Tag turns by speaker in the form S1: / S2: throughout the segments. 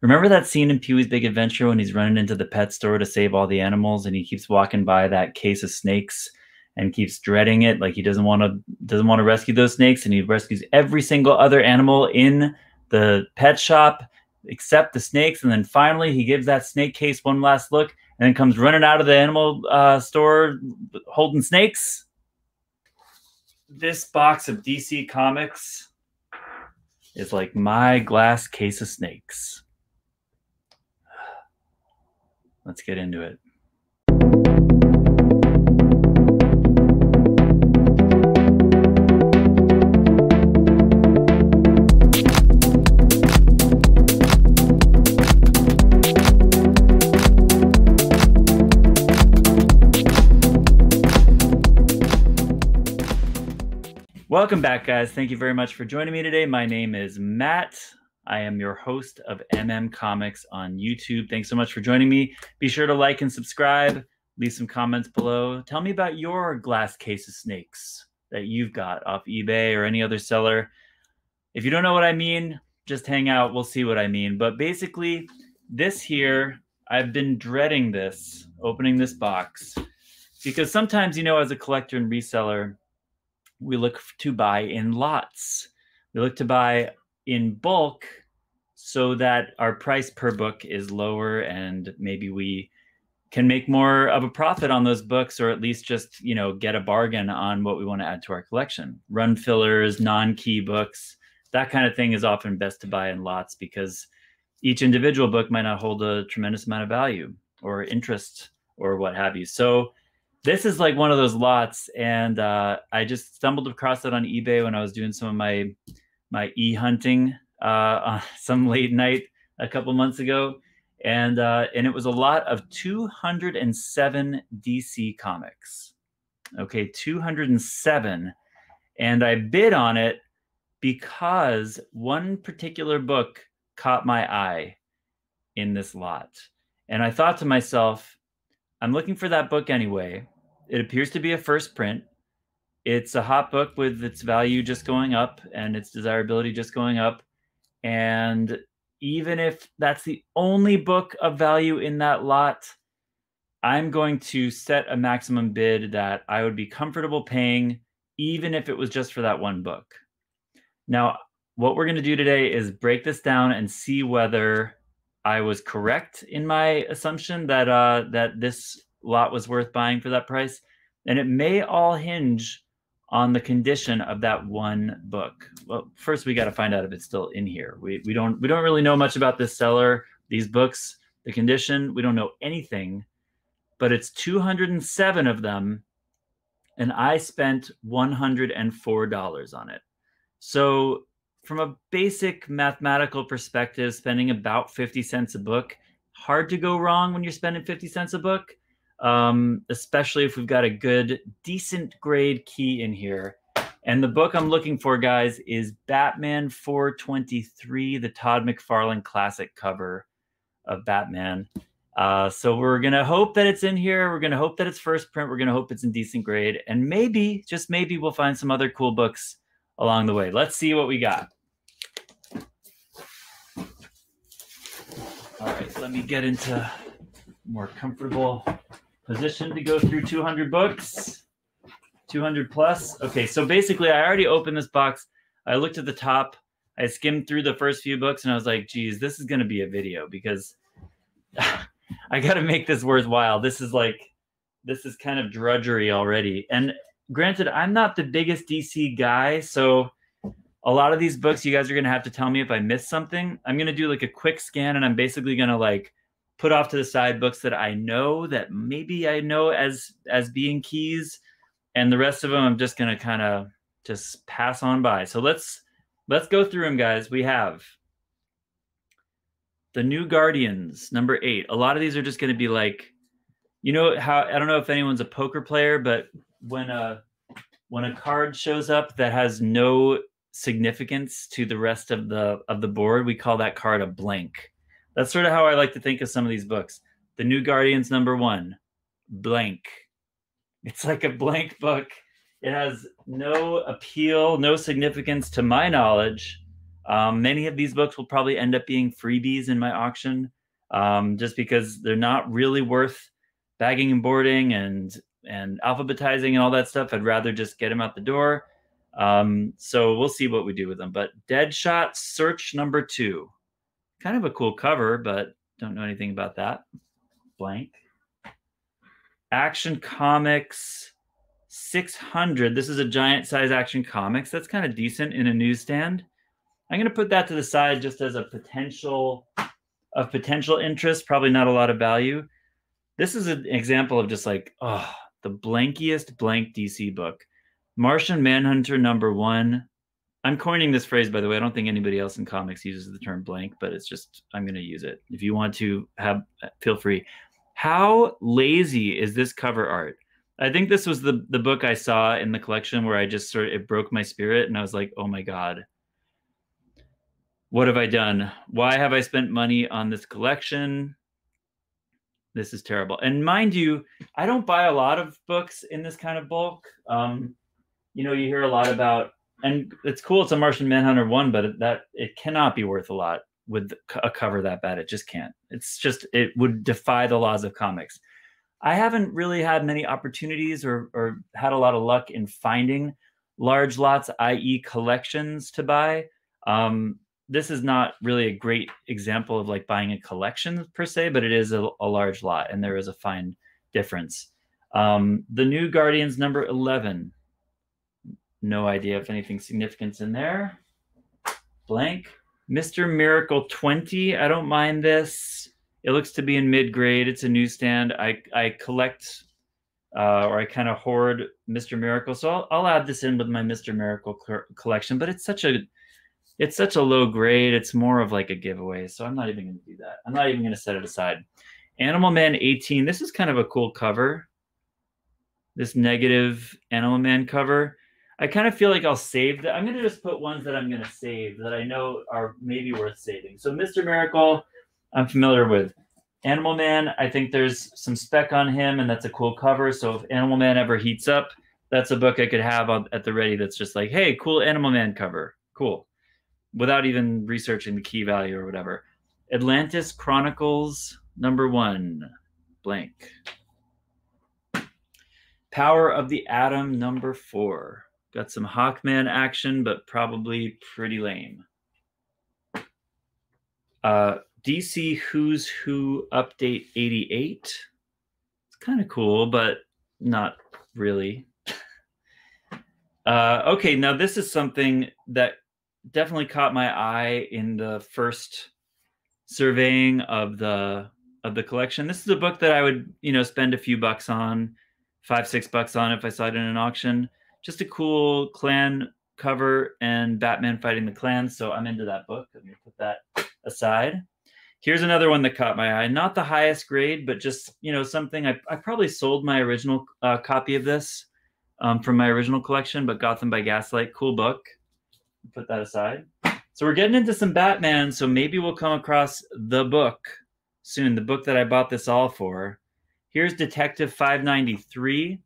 S1: Remember that scene in Pee-wee's Big Adventure when he's running into the pet store to save all the animals, and he keeps walking by that case of snakes and keeps dreading it, like he doesn't want to rescue those snakes, and he rescues every single other animal in the pet shop except the snakes, and then finally he gives that snake case one last look and then comes running out of the animal store holding snakes. This box of DC Comics is like my glass case of snakes. Let's get into it. Welcome back, guys. Thank you very much for joining me today. My name is Matt. I am your host of Comics on YouTube. Thanks so much for joining me. Be sure to like and subscribe. Leave some comments below. Tell me about your glass case of snakes that you've got off eBay or any other seller. If you don't know what I mean, just hang out. We'll see what I mean. But basically, this here, I've been dreading this, opening this box, because sometimes, as a collector and reseller, we look to buy in lots. We look to buy in bulk so that our price per book is lower and maybe we can make more of a profit on those books, or at least just, get a bargain on what we want to add to our collection. Run fillers, non-key books, that kind of thing is often best to buy in lots because each individual book might not hold a tremendous amount of value or interest or what have you. So this is like one of those lots, and I just stumbled across it on eBay when I was doing some of my e-hunting some late night a couple months ago, and it was a lot of 207 DC comics. Okay, 207, and I bid on it because one particular book caught my eye in this lot, and I thought to myself, I'm looking for that book anyway. It appears to be a first print. It's a hot book with its value just going up and its desirability just going up. And even if that's the only book of value in that lot, I'm going to set a maximum bid that I would be comfortable paying, even if it was just for that one book. Now, what we're going to do today is break this down and see whether I was correct in my assumption that that this lot was worth buying for that price, and it may all hinge on the condition of that one book. Well, first we got to find out if it's still in here. We don't really know much about this seller, these books, the condition. We don't know anything, but it's 207 of them, and I spent $104 on it. So from a basic mathematical perspective, spending about 50 cents a book, hard to go wrong when you're spending 50 cents a book. Especially if we've got a good, decent grade key in here. And the book I'm looking for, guys, is Batman 423, the Todd McFarlane classic cover of Batman. So we're going to hope that it's in here. We're going to hope that it's first print. We're going to hope it's in decent grade. And maybe, just maybe, we'll find some other cool books along the way. Let's see what we got. All right, let me get into more comfortable position to go through 200 books, 200 plus. Okay, so basically I already opened this box. I looked at the top. I skimmed through the first few books and I was like, geez, this is going to be a video because I got to make this worthwhile. This is kind of drudgery already. And granted, I'm not the biggest DC guy, so a lot of these books, you guys are going to have to tell me if I missed something. I'm going to do like a quick scan, and I'm basically going to put off to the side books that I know that maybe I know as being keys, and the rest of them I'm just going to kind of just pass on by. So let's go through them, guys. We have The New Guardians, number 8. A lot of these are just going to be like, how, I don't know if anyone's a poker player, but when a card shows up that has no significance to the rest of the board, we call that card a blank. That's sort of how I like to think of some of these books. The New Guardians, number 1, blank. It's like a blank book. It has no appeal, no significance to my knowledge Many of these books will probably end up being freebies in my auction, just because they're not really worth bagging and boarding and alphabetizing and all that stuff. I'd rather just get them out the door. So we'll see what we do with them. But Deadshot Search number 2. Kind of a cool cover, but don't know anything about that. Blank. Action Comics 600. This is a giant size Action Comics. That's kind of decent in a newsstand. I'm going to put that to the side just as a potential interest, probably not a lot of value. This is an example of just like, oh, the blankiest blank DC book. Martian Manhunter number 1. I'm coining this phrase, by the way. I don't think anybody else in comics uses the term blank, but it's just, I'm going to use it. If you want to feel free. How lazy is this cover art? I think this was the book I saw in the collection where I just it broke my spirit, and I was like, oh my God. What have I done? Why have I spent money on this collection? This is terrible. And mind you, I don't buy a lot of books in this kind of bulk. You know, you hear a lot about, and it's cool, it's a Martian Manhunter 1, but it cannot be worth a lot with a cover that bad. It just can't. It's just, it would defy the laws of comics. I haven't really had many opportunities or had a lot of luck in finding large lots, i.e. collections to buy. This is not really a great example of like buying a collection per se, but it is a large lot, and there is a fine difference. The New Guardians number 11. No idea if anything significant's in there. Blank. Mr. Miracle 20. I don't mind this. It looks to be in mid-grade. It's a newsstand. I collect or I kind of hoard Mr. Miracle. So I'll add this in with my Mr. Miracle collection, but it's such a low grade. It's more of like a giveaway. So I'm not even going to do that. I'm not even going to set it aside. Animal Man 18. This is kind of a cool cover. This negative Animal Man cover. I kind of feel like I'll save that. I'm going to just put ones that I'm going to save that I know are maybe worth saving. So Mr. Miracle, I'm familiar with. Animal Man, I think there's some spec on him, and that's a cool cover. So if Animal Man ever heats up, that's a book I could have at the ready that's just like, hey, cool Animal Man cover. Cool. Without even researching the key value or whatever. Atlantis Chronicles number 1. Blank. Power of the Atom number 4. Got some Hawkman action, but probably pretty lame. DC Who's Who Update 88. It's kind of cool, but not really. Okay, now this is something that definitely caught my eye in the first surveying of the collection. This is a book that I would, spend a few bucks on, $5-6 on if I saw it in an auction. Just a cool clan cover and Batman fighting the clans. So I'm into that book. I'm going to put that aside. Here's another one that caught my eye. Not the highest grade, but just, something. I probably sold my original copy of this from my original collection, but Gotham by Gaslight. Cool book. Put that aside. So we're getting into some Batman, so maybe we'll come across the book soon, the book that I bought this all for. Here's Detective 593.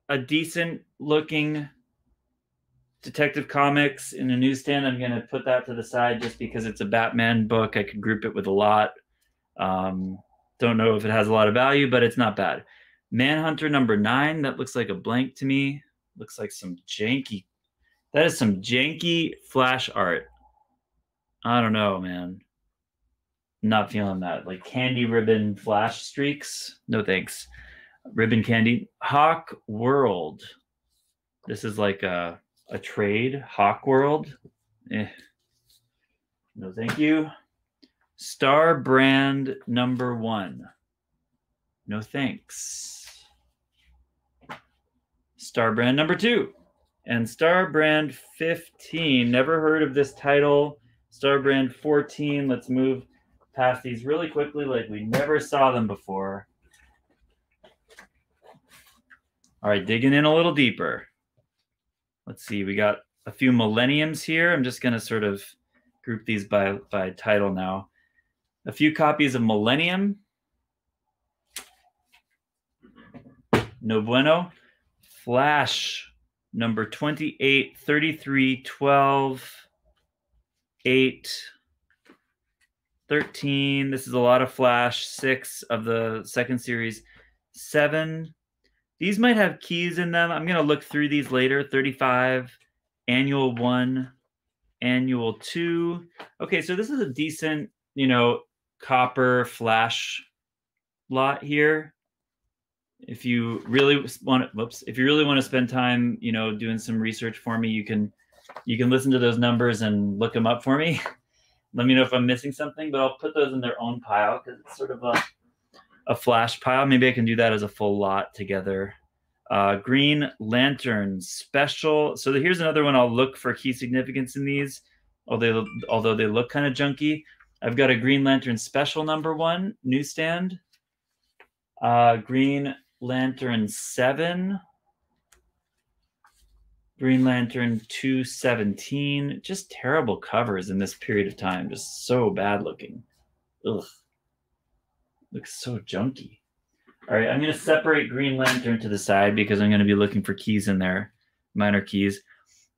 S1: A decent looking Detective Comics in a newsstand. I'm going to put that to the side just because it's a Batman book. I could group it with a lot. Don't know if it has a lot of value, but it's not bad. Manhunter number 9. That looks like a blank to me. Looks like some janky. That is some janky flash art. I don't know, man. Not feeling that. Like candy ribbon flash streaks. No thanks. Ribbon candy. Hawk World. This is like a trade. Hawk World. No thank you. Star Brand number 1. No thanks. Star Brand number 2. And Star Brand 15. Never heard of this title. Star Brand 14. Let's move past these really quickly like we never saw them before. All right, digging in a little deeper. Let's see, we got a few millenniums here. I'm just going to sort of group these by title now. A few copies of Millennium. No bueno. Flash number 28, 33, 12, 8, 13. This is a lot of Flash. 6 of the second series. 7. These might have keys in them. I'm going to look through these later. 35, Annual 1, Annual 2. Okay, so this is a decent, copper Flash lot here. If you really want to spend time, doing some research for me, you can listen to those numbers and look them up for me. Let me know if I'm missing something, but I'll put those in their own pile because it's sort of a Flash pile. Maybe I can do that as a full lot together. Green Lantern Special. So here's another one. I'll look for key significance in these, although they look kind of junky. I've got a Green Lantern Special number 1, Newsstand. Green Lantern 7. Green Lantern 217. Just terrible covers in this period of time. Just so bad looking. Ugh. Looks so junky. All right, I'm going to separate Green Lantern to the side because I'm going to be looking for keys in there. Minor keys.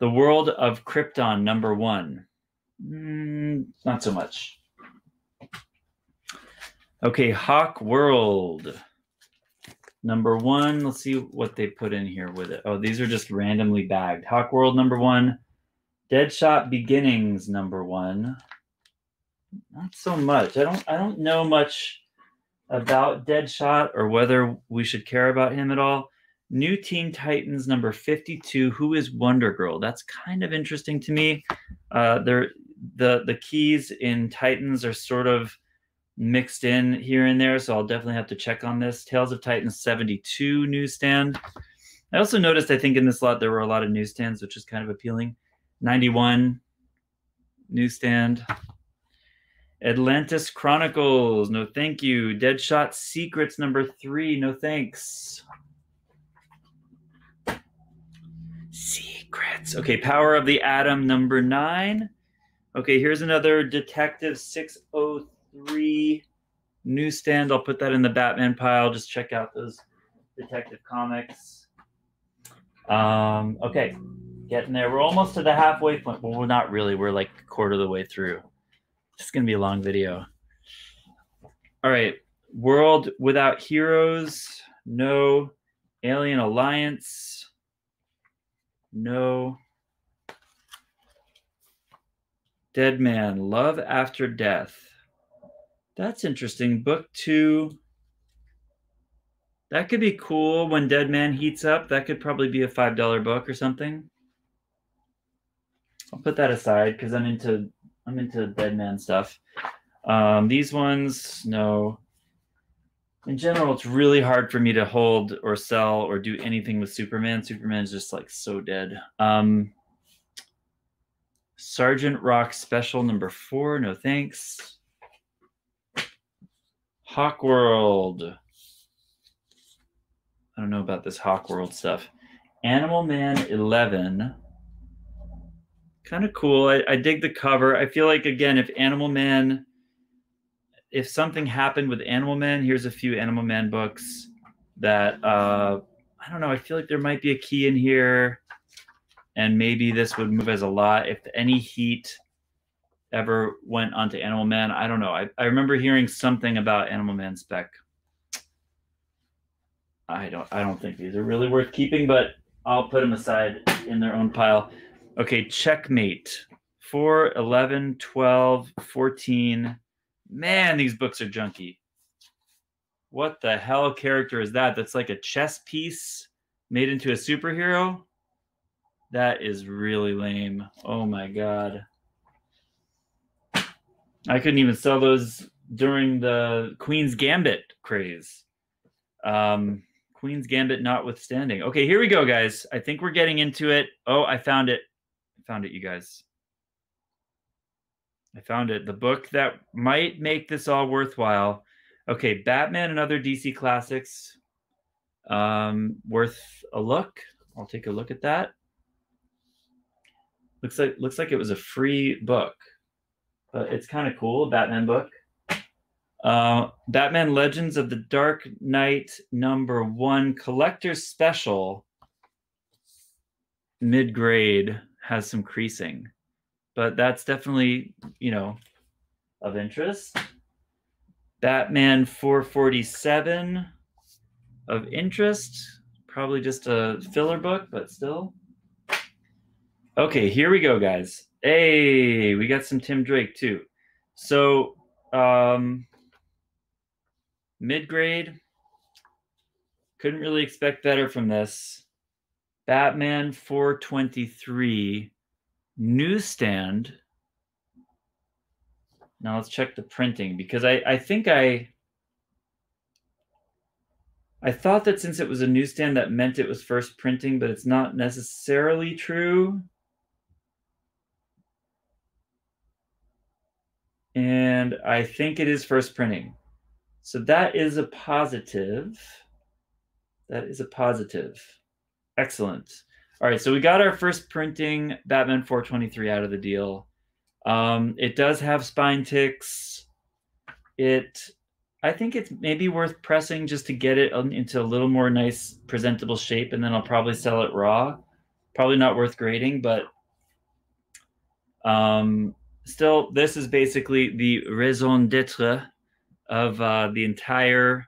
S1: The World of Krypton number 1. Not so much. Okay, Hawk World. Number 1, let's see what they put in here with it. Oh, these are just randomly bagged. Hawk World number 1. Deadshot Beginnings number 1. Not so much. I don't know much about Deadshot or whether we should care about him at all. New Teen Titans number 52. Who is Wonder Girl? That's kind of interesting to me. The keys in Titans are sort of mixed in here and there, so I'll definitely have to check on this. Tales of Titans 72 Newsstand. I also noticed, I think in this lot there were a lot of newsstands, which is kind of appealing. 91 Newsstand. Atlantis Chronicles, no thank you. Deadshot Secrets number 3, no thanks. Secrets. Okay, Power of the Atom number 9. Okay, here's another Detective 603 Newsstand. I'll put that in the Batman pile. Just check out those Detective comics. Okay, getting there. We're almost to the halfway point. Well, we're not really. We're like a quarter of the way through. It's going to be a long video. All right. World Without Heroes. No. Alien Alliance. No. Dead Man. Love After Death. That's interesting. Book 2. That could be cool when Dead Man heats up. That could probably be a $5 book or something. I'll put that aside because I'm into Dead Man stuff. These ones, no. In general, it's really hard for me to hold or sell or do anything with Superman. Superman's just like so dead. Sergeant Rock Special number 4, no thanks. Hawk World. I don't know about this Hawk World stuff. Animal Man 11. Kind of cool. I dig the cover. I feel like, again, if something happened with Animal Man, here's a few Animal Man books that, I don't know, I feel like there might be a key in here, and maybe this would move as a lot. If any heat ever went onto Animal Man, I don't know. I remember hearing something about Animal Man spec. I don't think these are really worth keeping, but I'll put them aside in their own pile. Okay, Checkmate. 4, 11, 12, 14. Man, these books are junky. What the hell character is that? That's like a chess piece made into a superhero? That is really lame. Oh my god. I couldn't even sell those during the Queen's Gambit craze. Queen's Gambit notwithstanding. Okay, here we go, guys. I think we're getting into it. Oh, I found it. I found it, you guys. I found it. The book that might make this all worthwhile. Okay, Batman and Other DC Classics. Worth a look. I'll take a look at that. Looks like it was a free book. But it's kind of cool, a Batman book. Batman Legends of the Dark Knight number 1 collector's special. mid-grade has some creasing, but that's definitely, of interest. Batman 447 of interest. Probably just a filler book, but still. Okay, here we go, guys. Hey, we got some Tim Drake too. So, mid-grade. Couldn't really expect better from this. Batman 423 Newsstand. Now let's check the printing, because I think I thought that since it was a newsstand that meant it was first printing, but it's not necessarily true. And I think it is first printing. So that is a positive. That is a positive. Excellent. All right, so we got our first printing Batman 423 out of the deal. It does have spine ticks. I think it's maybe worth pressing just to get it into a little more nice, presentable shape, and then I'll probably sell it raw. Probably not worth grading, but still, this is basically the raison d'etre of the entire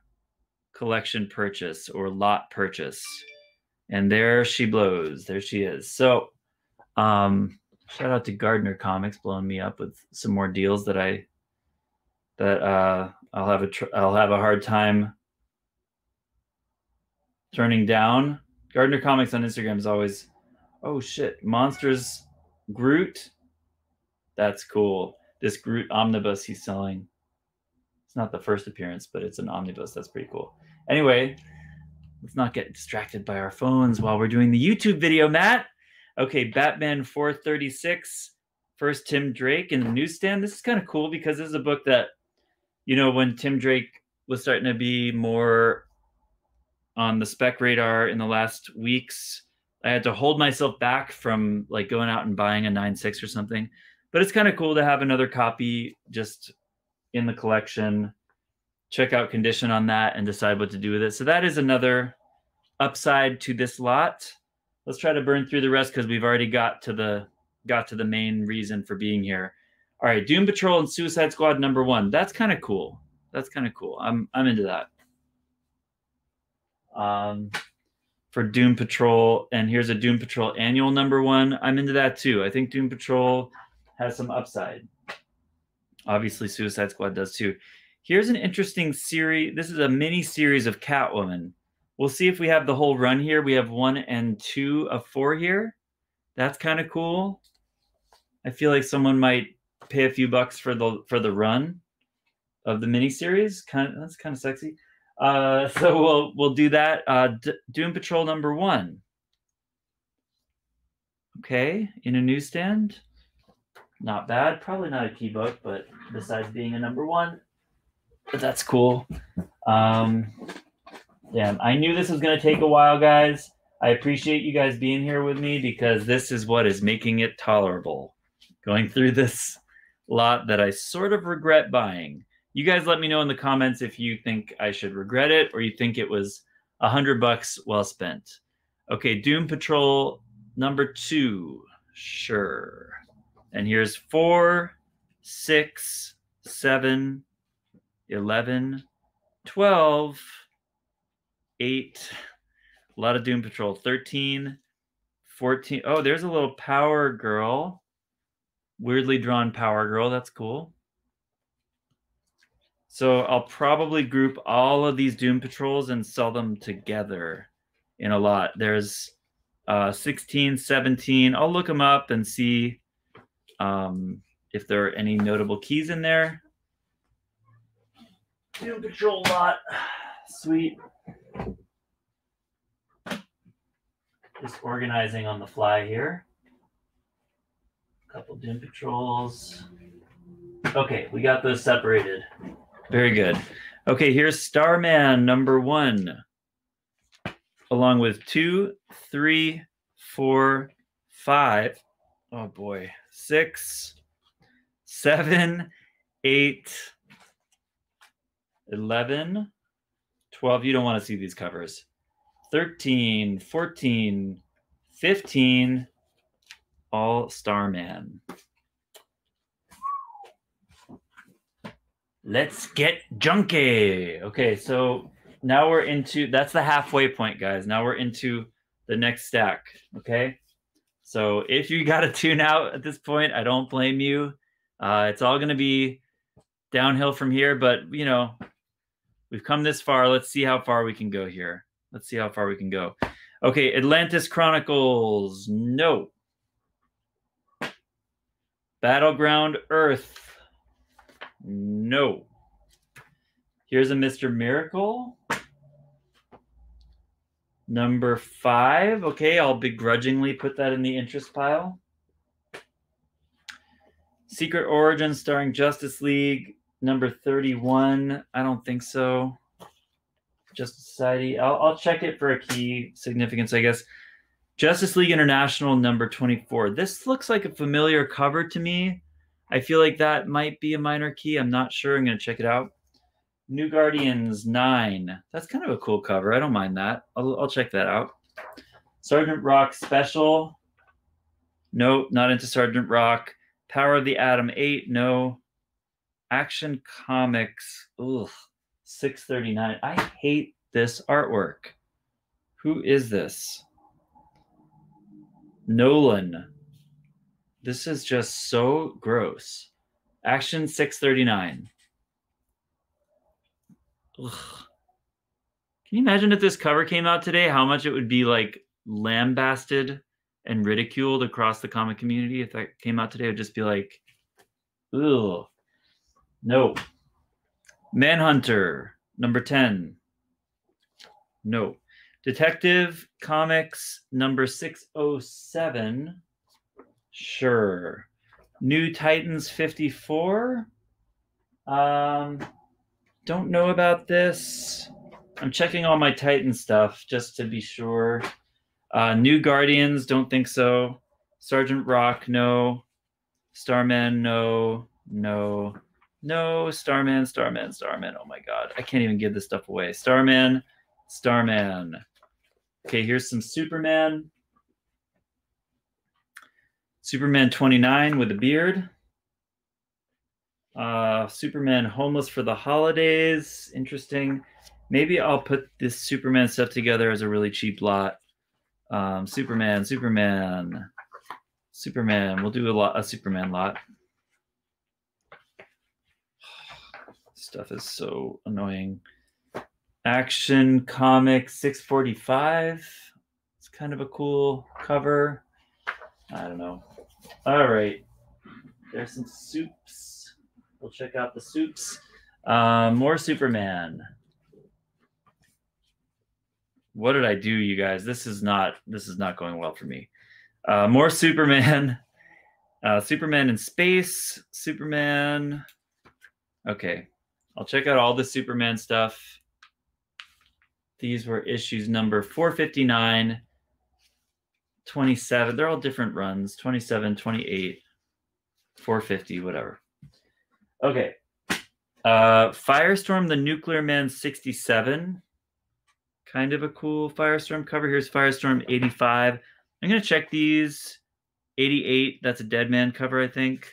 S1: collection purchase or lot purchase. And there she blows. There she is. So, shout out to Gardner Comics blowing me up with some more deals that I'll have a hard time turning down. Gardner Comics on Instagram is always, oh shit, Monsters Groot. That's cool. This Groot omnibus he's selling. It's not the first appearance, but it's an omnibus. That's pretty cool. Anyway, let's not get distracted by our phones while we're doing the YouTube video, Matt. Okay, Batman 436, first Tim Drake in the newsstand. This is kind of cool because this is a book that, when Tim Drake was starting to be more on the spec radar in the last weeks, I had to hold myself back from like going out and buying a 9.6 or something. But it's kind of cool to have another copy just in the collection, check out condition on that, and decide what to do with it. So that is another upside to this lot. Let's try to burn through the rest because we've already got to the main reason for being here. All right, Doom Patrol and Suicide Squad #1. That's kind of cool. That's kind of cool. I'm into that. For Doom Patrol, and here's a Doom Patrol annual #1. I'm into that too. I think Doom Patrol has some upside. Obviously, Suicide Squad does too. Here's an interesting series. This is a mini series of Catwoman. We'll see if we have the whole run here. We have 1 and 2 of 4 here. That's kind of cool. I feel like someone might pay a few bucks for the run of the miniseries. That's kind of sexy. So we'll do that. Doom Patrol #1. Okay, in a newsstand. Not bad. Probably not a key book, but besides being a #1, but that's cool. Yeah, I knew this was going to take a while, guys. I appreciate you guys being here with me because this is what is making it tolerable. Going through this lot that I sort of regret buying. You guys let me know in the comments if you think I should regret it or you think it was $100 well spent. Okay, Doom Patrol #2. Sure. And here's 4, 6, 7, 11, 12, 8. A lot of Doom Patrol. 13, 14. Oh, there's a little Power Girl. Weirdly drawn Power Girl. That's cool. So I'll probably group all of these Doom Patrols and sell them together in a lot. There's 16, 17. I'll look them up and see if there are any notable keys in there. Doom Patrol lot. Sweet. Just organizing on the fly here. A couple Doom Patrols. Okay, we got those separated. Very good. Okay, here's Starman #1. Along with 2, 3, 4, 5. Oh boy. 6, 7, 8, 11, 12. You don't want to see these covers. 13, 14, 15 All-Star Man. Let's get junky. Okay, so now we're into, that's the halfway point, guys. Now we're into the next stack, okay? So if you got to tune out at this point, I don't blame you. It's all going to be downhill from here, but, you know, we've come this far. Let's see how far we can go here. Let's see how far we can go. Okay, Atlantis Chronicles. No. Battleground Earth. No. Here's a Mr. Miracle. Number 5. Okay, I'll begrudgingly put that in the interest pile. Secret Origin starring Justice League. Number 31. I don't think so. Justice Society. I'll check it for a key significance, I guess. Justice League International, number 24. This looks like a familiar cover to me. I feel like that might be a minor key. I'm not sure. I'm going to check it out. New Guardians 9. That's kind of a cool cover. I don't mind that. I'll check that out. Sergeant Rock Special. No, not into Sergeant Rock. Power of the Atom 8. No. Action Comics. Ugh. 639. I hate this artwork. Who is this? Nolan. This is just so gross. Action 639. Ugh. Can you imagine if this cover came out today, how much it would be like lambasted and ridiculed across the comic community? If that came out today, it would just be like, ugh. No. Manhunter, number 10. No. Detective Comics, number 607. Sure. New Titans 54. Don't know about this. I'm checking all my Titan stuff just to be sure. New Guardians, don't think so. Sergeant Rock, no. Starman, no. No. No. Starman. Oh my god. I can't even give this stuff away. Starman. Okay, here's some Superman. Superman 29 with a beard. Superman homeless for the holidays. Interesting. Maybe I'll put this Superman stuff together as a really cheap lot. Superman. We'll do a Superman lot. Stuff is so annoying. Action Comics 645. It's kind of a cool cover. I don't know. All right. There's some soups. We'll check out the soups. More Superman. What did I do, you guys? This is not going well for me. More Superman. Superman in space. Superman. Okay. I'll check out all the Superman stuff. These were issues number 459, 27. They're all different runs. 27, 28, 450, whatever. Okay. Firestorm the Nuclear Man 67. Kind of a cool Firestorm cover. Here's Firestorm 85. I'm going to check these. 88, that's a Dead Man cover, I think.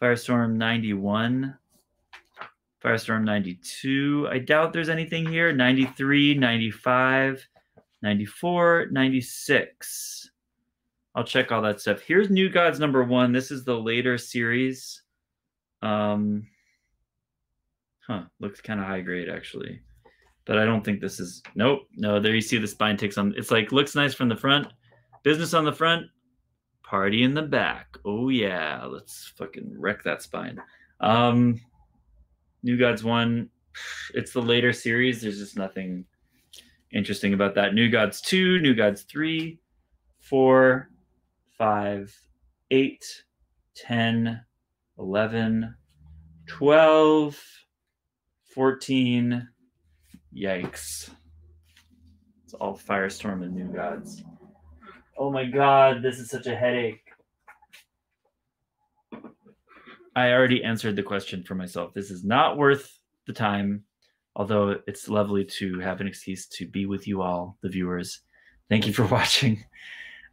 S1: Firestorm 91. Firestorm 92. I doubt there's anything here. 93, 95, 94, 96. I'll check all that stuff. Here's New Gods number 1. This is the later series. Looks kind of high grade, actually. But I don't think this is... Nope. No, there you see the spine takes on... It's like, looks nice from the front. Business on the front. Party in the back. Oh, yeah. Let's fucking wreck that spine. New Gods 1, it's the later series. There's just nothing interesting about that. New Gods 2, New Gods 3, 4, 5, 8, 10, 11, 12, 14. Yikes. It's all Firestorm and New Gods. Oh my god, this is such a headache. I already answered the question for myself. This is not worth the time, although it's lovely to have an excuse to be with you all, the viewers. Thank you for watching.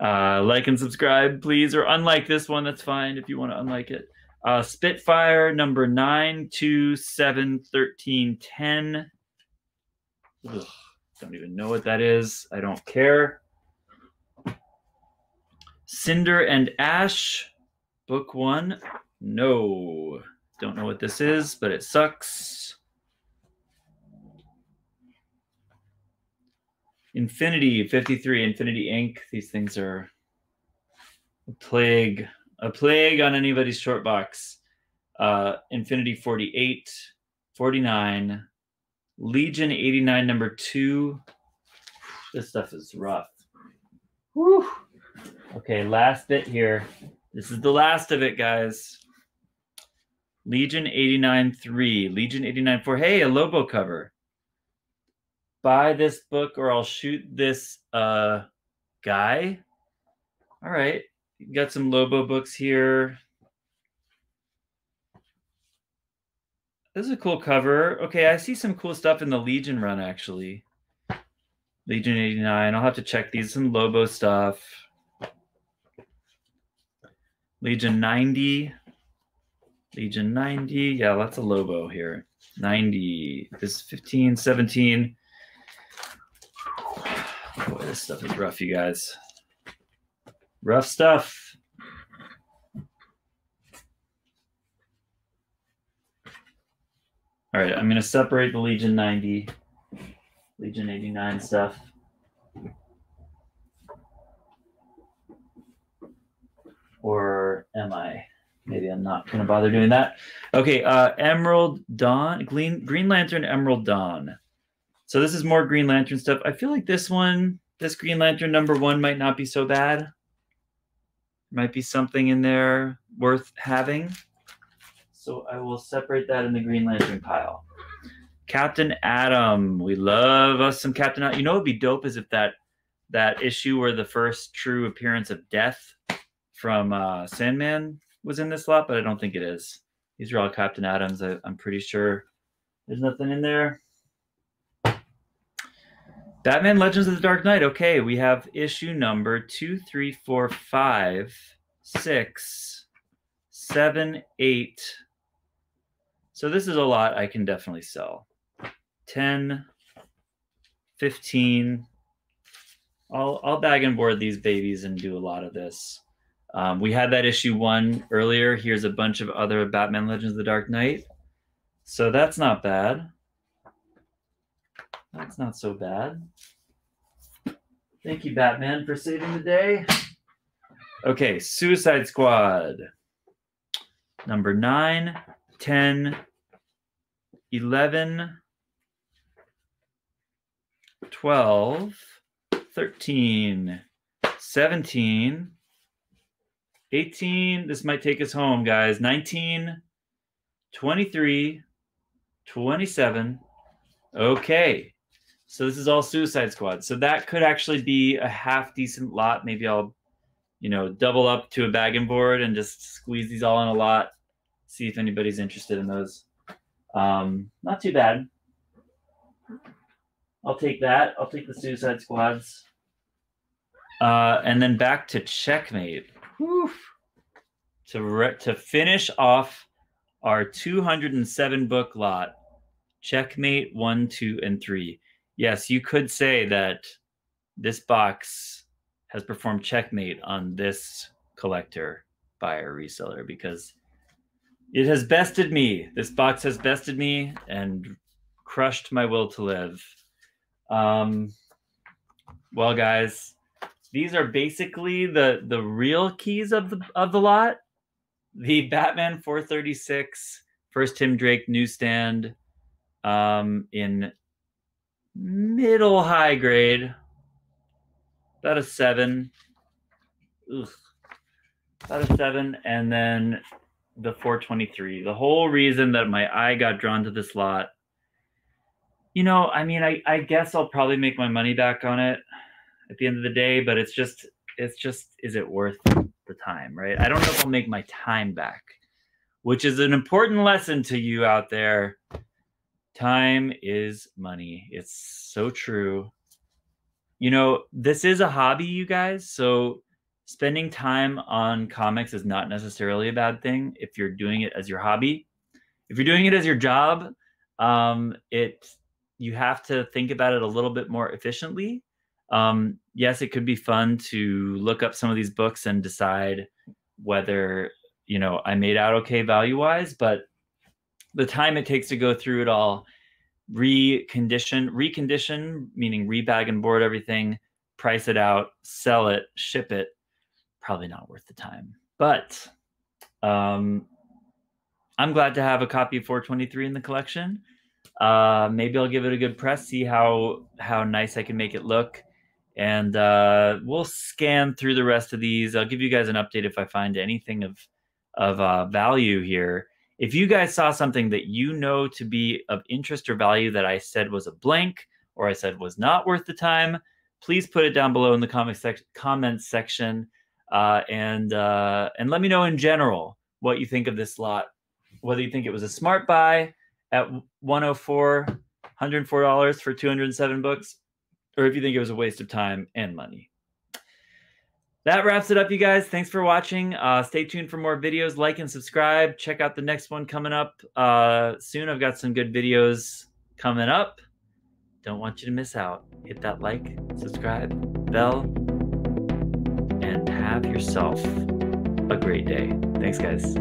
S1: Like and subscribe, please, or unlike this one. That's fine if you want to unlike it. Spitfire number 9, 2, 7, 13, 10. Ugh, don't even know what that is. I don't care. Cinder and Ash, book 1. No, don't know what this is, but it sucks. Infinity 53, Infinity Inc. These things are a plague on anybody's short box. Infinity 48, 49, Legion 89 number 2. This stuff is rough. Whew. Okay, last bit here. This is the last of it, guys. Legion 89 3, Legion 89 4. Hey, a Lobo cover. Buy this book or I'll shoot this guy. All right, got some Lobo books here. This is a cool cover. Okay, I see some cool stuff in the Legion run, actually. Legion 89. I'll have to check these. Some Lobo stuff. Legion 90. Legion 90. Yeah, lots of Lobo here. 90. This is 15, 17. Boy, this stuff is rough, you guys. Rough stuff. All right, I'm going to separate the Legion 90, Legion 89 stuff. Or am I? Maybe I'm not going to bother doing that. Okay, Emerald Dawn, Green Lantern Emerald Dawn. So this is more Green Lantern stuff. I feel like this one, this Green Lantern number 1 might not be so bad. Might be something in there worth having. So I will separate that in the Green Lantern pile. Captain Atom. We love us some Captain Atom. You know what would be dope is if that issue where the first true appearance of Death from Sandman was in this lot, but I don't think it is. These are all Captain Atoms. I'm pretty sure there's nothing in there. Batman Legends of the Dark Knight. Okay, we have issue number 2, 3, 4, 5, 6, 7, 8. So this is a lot I can definitely sell. 10, 15. I'll bag and board these babies and do a lot of this. We had that issue 1 earlier. Here's a bunch of other Batman Legends of the Dark Knight. So that's not bad. That's not so bad. Thank you, Batman, for saving the day. Okay, Suicide Squad. Number 9, 10, 11, 12, 13, 17, 18. This might take us home, guys. 19, 23, 27. Okay. So this is all Suicide Squad. So that could actually be a half decent lot. Maybe I'll, double up to a bag and board and just squeeze these all in a lot. See if anybody's interested in those. Not too bad. I'll take that. I'll take the Suicide Squads. And then back to Checkmate. Whew. To finish off our 207 book lot. Checkmate 1, 2, and 3. Yes, you could say that this box has performed checkmate on this collector, buyer, reseller, because it has bested me. This box has bested me and crushed my will to live. Well, guys, these are basically the real keys of the lot. The Batman 436, first Tim Drake Newsstand, in middle high grade, about a 7. Ugh. About a 7, and then the 423. The whole reason that my eye got drawn to this lot, I guess I'll probably make my money back on it at the end of the day, but it's just, is it worth the time, right? I don't know if I'll make my time back, which is an important lesson to you out there. Time is money. It's so true. This is a hobby, you guys. So spending time on comics is not necessarily a bad thing if you're doing it as your hobby. If you're doing it as your job, you have to think about it a little bit more efficiently. Yes, it could be fun to look up some of these books and decide whether, you know, I made out okay value-wise, but the time it takes to go through it all, recondition, meaning rebag and board everything, price it out, sell it, ship it, probably not worth the time. But I'm glad to have a copy of 423 in the collection. Maybe I'll give it a good press, see how nice I can make it look. And we'll scan through the rest of these. I'll give you guys an update if I find anything of value here. If you guys saw something that you know to be of interest or value that I said was a blank or I said was not worth the time, please put it down below in the comments section, and let me know in general what you think of this lot. Whether you think it was a smart buy at $104 for 207 books, or if you think it was a waste of time and money. That wraps it up, you guys. Thanks for watching. Stay tuned for more videos. Like and subscribe. Check out the next one coming up soon. I've got some good videos coming up. Don't want you to miss out. Hit that like, subscribe, bell, and have yourself a great day. Thanks, guys.